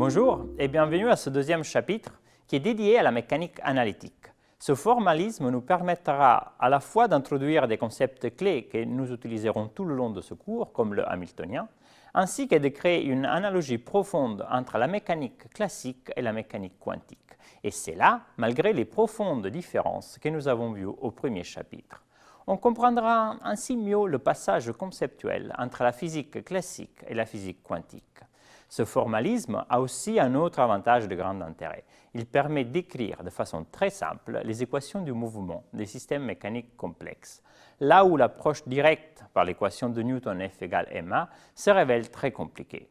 Bonjour et bienvenue à ce deuxième chapitre qui est dédié à la mécanique analytique. Ce formalisme nous permettra à la fois d'introduire des concepts clés que nous utiliserons tout le long de ce cours, comme le hamiltonien, ainsi que de créer une analogie profonde entre la mécanique classique et la mécanique quantique. Et c'est là, malgré les profondes différences que nous avons vues au premier chapitre. On comprendra ainsi mieux le passage conceptuel entre la physique classique et la physique quantique. Ce formalisme a aussi un autre avantage de grand intérêt. Il permet d'écrire de façon très simple les équations du mouvement des systèmes mécaniques complexes, là où l'approche directe par l'équation de Newton F égale ma se révèle très compliquée.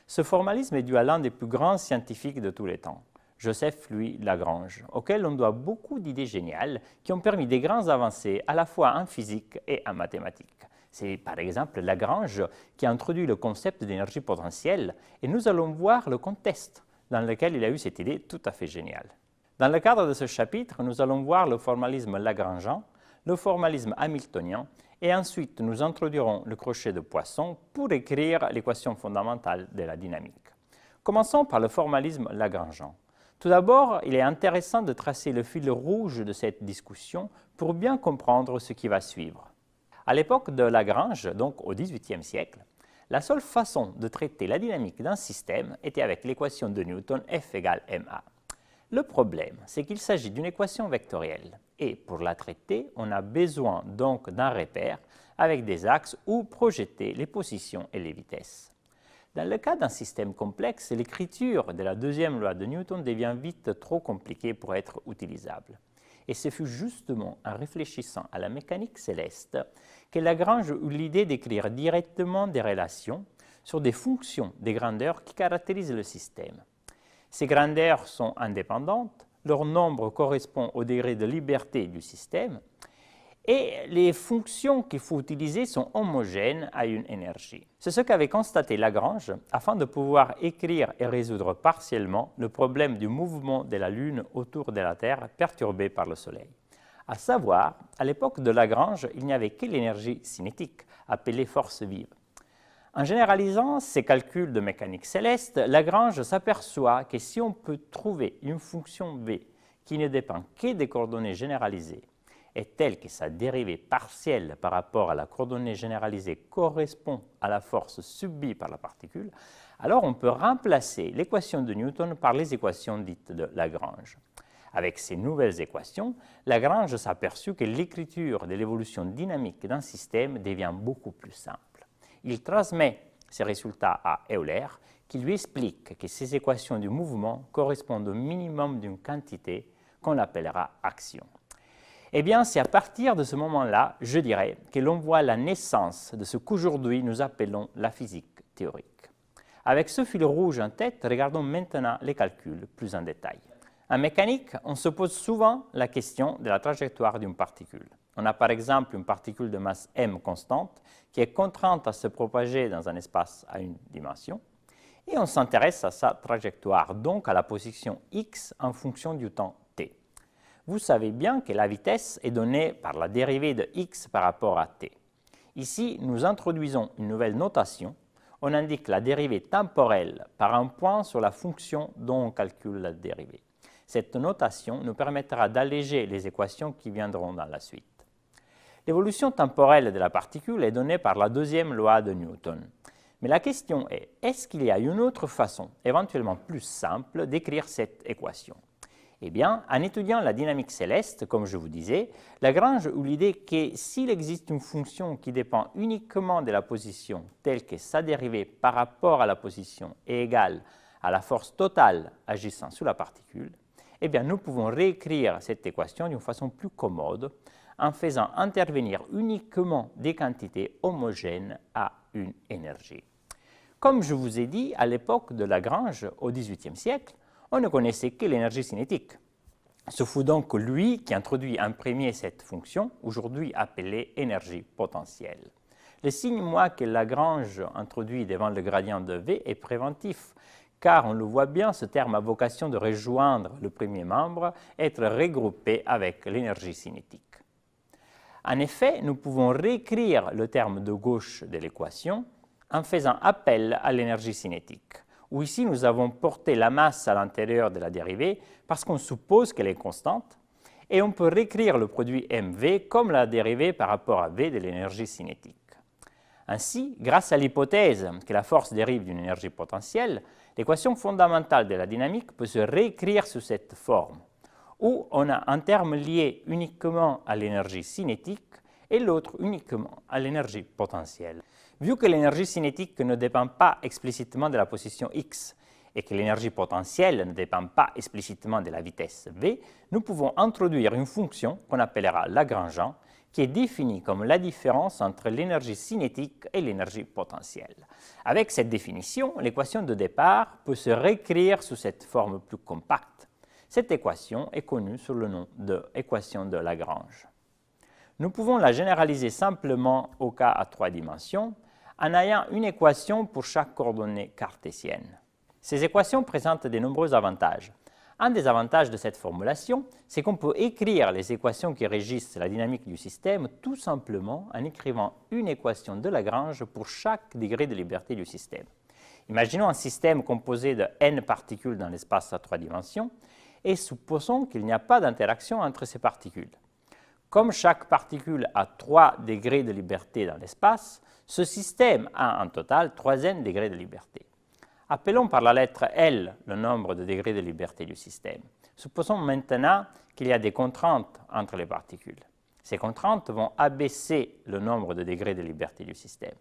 Ce formalisme est dû à l'un des plus grands scientifiques de tous les temps, Joseph Louis Lagrange, auquel on doit beaucoup d'idées géniales qui ont permis des grandes avancées à la fois en physique et en mathématiques. C'est par exemple Lagrange qui a introduit le concept d'énergie potentielle et nous allons voir le contexte dans lequel il a eu cette idée tout à fait géniale. Dans le cadre de ce chapitre, nous allons voir le formalisme lagrangean, le formalisme hamiltonien et ensuite nous introduirons le crochet de Poisson pour écrire l'équation fondamentale de la dynamique. Commençons par le formalisme lagrangean. Tout d'abord, il est intéressant de tracer le fil rouge de cette discussion pour bien comprendre ce qui va suivre. À l'époque de Lagrange, donc au XVIIIe siècle, la seule façon de traiter la dynamique d'un système était avec l'équation de Newton F égale ma. Le problème, c'est qu'il s'agit d'une équation vectorielle et pour la traiter, on a besoin donc d'un repère avec des axes où projeter les positions et les vitesses. Dans le cas d'un système complexe, l'écriture de la deuxième loi de Newton devient vite trop compliquée pour être utilisable. Et ce fut justement en réfléchissant à la mécanique céleste que Lagrange eut l'idée d'écrire directement des relations sur des fonctions des grandeurs qui caractérisent le système. Ces grandeurs sont indépendantes, leur nombre correspond au degré de liberté du système, et les fonctions qu'il faut utiliser sont homogènes à une énergie. C'est ce qu'avait constaté Lagrange afin de pouvoir écrire et résoudre partiellement le problème du mouvement de la Lune autour de la Terre perturbé par le Soleil. À savoir, à l'époque de Lagrange, il n'y avait que l'énergie cinétique, appelée force vive. En généralisant ces calculs de mécanique céleste, Lagrange s'aperçoit que si on peut trouver une fonction v qui ne dépend que des coordonnées généralisées, est telle que sa dérivée partielle par rapport à la coordonnée généralisée correspond à la force subie par la particule, alors on peut remplacer l'équation de Newton par les équations dites de Lagrange. Avec ces nouvelles équations, Lagrange s'aperçut que l'écriture de l'évolution dynamique d'un système devient beaucoup plus simple. Il transmet ces résultats à Euler, qui lui explique que ces équations du mouvement correspondent au minimum d'une quantité qu'on appellera action. Eh bien, c'est à partir de ce moment-là, je dirais, que l'on voit la naissance de ce qu'aujourd'hui nous appelons la physique théorique. Avec ce fil rouge en tête, regardons maintenant les calculs plus en détail. En mécanique, on se pose souvent la question de la trajectoire d'une particule. On a par exemple une particule de masse m constante qui est contrainte à se propager dans un espace à une dimension, et on s'intéresse à sa trajectoire, donc à la position x en fonction du temps t. Vous savez bien que la vitesse est donnée par la dérivée de x par rapport à t. Ici, nous introduisons une nouvelle notation. On indique la dérivée temporelle par un point sur la fonction dont on calcule la dérivée. Cette notation nous permettra d'alléger les équations qui viendront dans la suite. L'évolution temporelle de la particule est donnée par la deuxième loi de Newton. Mais la question est, est-ce qu'il y a une autre façon, éventuellement plus simple, d'écrire cette équation ? Eh bien, en étudiant la dynamique céleste, comme je vous disais, Lagrange eut l'idée que s'il existe une fonction qui dépend uniquement de la position telle que sa dérivée par rapport à la position est égale à la force totale agissant sur la particule, eh bien, nous pouvons réécrire cette équation d'une façon plus commode en faisant intervenir uniquement des quantités homogènes à une énergie. Comme je vous ai dit, à l'époque de Lagrange, au XVIIIe siècle, on ne connaissait que l'énergie cinétique. Ce fut donc lui qui introduit en premier cette fonction, aujourd'hui appelée énergie potentielle. Le signe moi que Lagrange introduit devant le gradient de V est préventif, car on le voit bien, ce terme a vocation de rejoindre le premier membre, être regroupé avec l'énergie cinétique. En effet, nous pouvons réécrire le terme de gauche de l'équation en faisant appel à l'énergie cinétique, où ici nous avons porté la masse à l'intérieur de la dérivée parce qu'on suppose qu'elle est constante, et on peut réécrire le produit mv comme la dérivée par rapport à v de l'énergie cinétique. Ainsi, grâce à l'hypothèse que la force dérive d'une énergie potentielle, l'équation fondamentale de la dynamique peut se réécrire sous cette forme, où on a un terme lié uniquement à l'énergie cinétique et l'autre uniquement à l'énergie potentielle. Vu que l'énergie cinétique ne dépend pas explicitement de la position x et que l'énergie potentielle ne dépend pas explicitement de la vitesse v, nous pouvons introduire une fonction qu'on appellera Lagrangian, qui est définie comme la différence entre l'énergie cinétique et l'énergie potentielle. Avec cette définition, l'équation de départ peut se réécrire sous cette forme plus compacte. Cette équation est connue sous le nom d'équation de Lagrange. Nous pouvons la généraliser simplement au cas à 3 dimensions en ayant une équation pour chaque coordonnée cartésienne. Ces équations présentent de nombreux avantages. Un des avantages de cette formulation, c'est qu'on peut écrire les équations qui régissent la dynamique du système tout simplement en écrivant une équation de Lagrange pour chaque degré de liberté du système. Imaginons un système composé de n particules dans l'espace à 3 dimensions et supposons qu'il n'y a pas d'interaction entre ces particules. Comme chaque particule a 3 degrés de liberté dans l'espace, ce système a en total 3n degrés de liberté. Appelons par la lettre L le nombre de degrés de liberté du système. Supposons maintenant qu'il y a des contraintes entre les particules. Ces contraintes vont abaisser le nombre de degrés de liberté du système.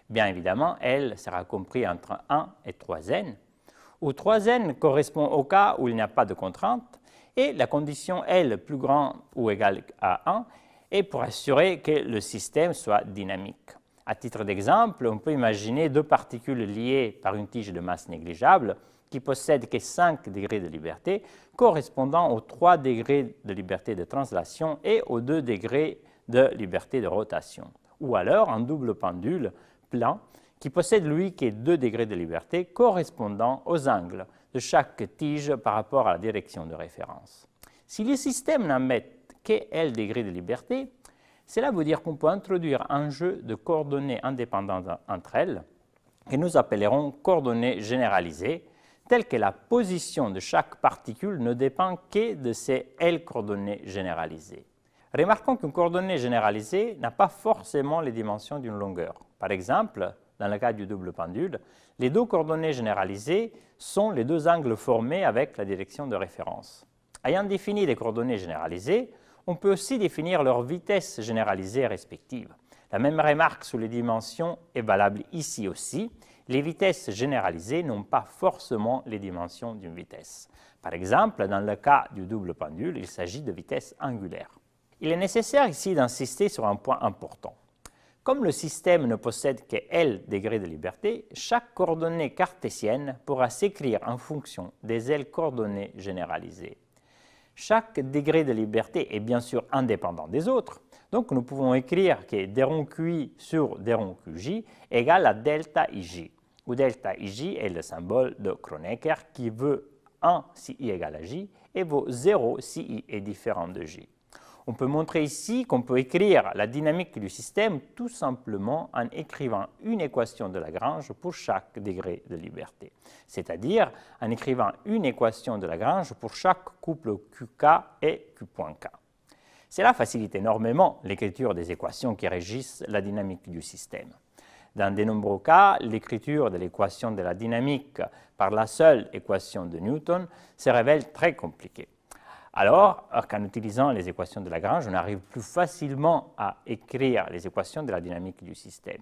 Bien évidemment, L sera compris entre 1 et 3n, où 3n correspond au cas où il n'y a pas de contrainte, et la condition L plus grand ou égal à 1 est pour assurer que le système soit dynamique. À titre d'exemple, on peut imaginer 2 particules liées par une tige de masse négligeable qui possèdent que 5 degrés de liberté, correspondant aux 3 degrés de liberté de translation et aux 2 degrés de liberté de rotation. Ou alors un double pendule plein qui possède lui que 2 degrés de liberté correspondant aux angles de chaque tige par rapport à la direction de référence. Si le système n'admet que L degrés de liberté, cela veut dire qu'on peut introduire un jeu de coordonnées indépendantes entre elles, que nous appellerons coordonnées généralisées, telles que la position de chaque particule ne dépend que de ces L coordonnées généralisées. Remarquons qu'une coordonnée généralisée n'a pas forcément les dimensions d'une longueur. Par exemple, dans le cas du double pendule, les 2 coordonnées généralisées sont les 2 angles formés avec la direction de référence. Ayant défini les coordonnées généralisées, on peut aussi définir leur vitesse généralisée respective. La même remarque sur les dimensions est valable ici aussi. Les vitesses généralisées n'ont pas forcément les dimensions d'une vitesse. Par exemple, dans le cas du double pendule, il s'agit de vitesse angulaire. Il est nécessaire ici d'insister sur un point important. Comme le système ne possède que L degrés de liberté, chaque coordonnée cartésienne pourra s'écrire en fonction des L coordonnées généralisées. Chaque degré de liberté est bien sûr indépendant des autres, donc nous pouvons écrire que d rond qi sur d rond qj égale à delta ij, où delta ij est le symbole de Kronecker qui veut 1 si i égale à j et vaut 0 si i est différent de j. On peut montrer ici qu'on peut écrire la dynamique du système tout simplement en écrivant une équation de Lagrange pour chaque degré de liberté, c'est-à-dire en écrivant une équation de Lagrange pour chaque couple QK et Q.K. Cela facilite énormément l'écriture des équations qui régissent la dynamique du système. Dans de nombreux cas, l'écriture de l'équation de la dynamique par la seule équation de Newton se révèle très compliquée. Alors, qu'en utilisant les équations de Lagrange, on arrive plus facilement à écrire les équations de la dynamique du système.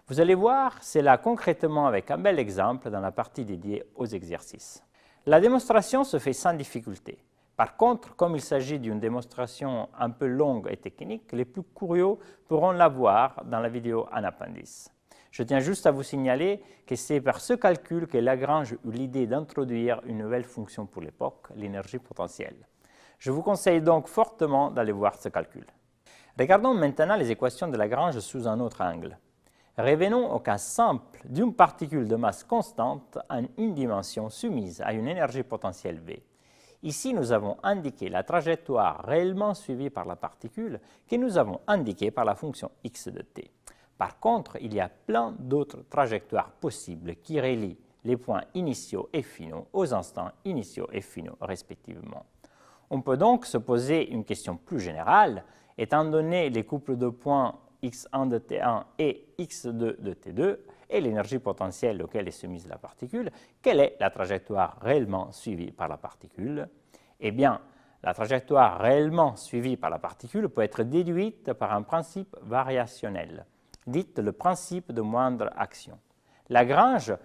Vous allez voir cela concrètement avec un bel exemple dans la partie dédiée aux exercices. La démonstration se fait sans difficulté. Par contre, comme il s'agit d'une démonstration un peu longue et technique, les plus curieux pourront la voir dans la vidéo en appendice. Je tiens juste à vous signaler que c'est par ce calcul que Lagrange eut l'idée d'introduire une nouvelle fonction pour l'époque, l'énergie potentielle. Je vous conseille donc fortement d'aller voir ce calcul. Regardons maintenant les équations de Lagrange sous un autre angle. Revenons au cas simple d'une particule de masse constante en une dimension soumise à une énergie potentielle V. Ici, nous avons indiqué la trajectoire réellement suivie par la particule que nous avons indiquée par la fonction x de t. Par contre, il y a plein d'autres trajectoires possibles qui relient les points initiaux et finaux aux instants initiaux et finaux respectivement. On peut donc se poser une question plus générale, étant donné les couples de points x1 de T1 et x2 de T2 et l'énergie potentielle auquel est soumise la particule, quelle est la trajectoire réellement suivie par la particule? Eh bien, la trajectoire réellement suivie par la particule peut être déduite par un principe variationnel, dit le principe de moindre action. Lagrange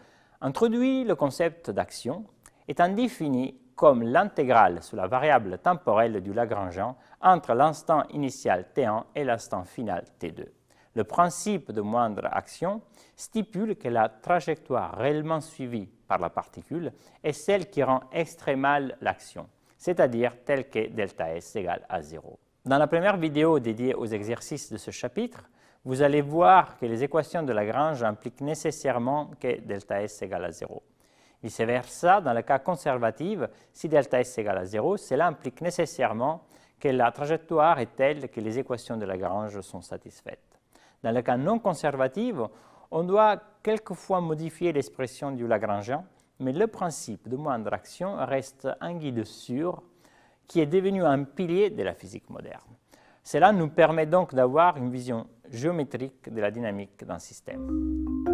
introduit le concept d'action étant défini comme l'intégrale sous la variable temporelle du Lagrangian entre l'instant initial T1 et l'instant final T2. Le principe de moindre action stipule que la trajectoire réellement suivie par la particule est celle qui rend extrémale l'action, c'est-à-dire telle que ΔS égale à 0. Dans la première vidéo dédiée aux exercices de ce chapitre, vous allez voir que les équations de Lagrange impliquent nécessairement que ΔS égale à 0. Vice-versa, dans le cas conservatif, si ΔS égale à 0, cela implique nécessairement que la trajectoire est telle que les équations de Lagrange sont satisfaites. Dans le cas non conservatif, on doit quelquefois modifier l'expression du Lagrangien, mais le principe de moindre action reste un guide sûr qui est devenu un pilier de la physique moderne. Cela nous permet donc d'avoir une vision géométrique de la dynamique d'un système.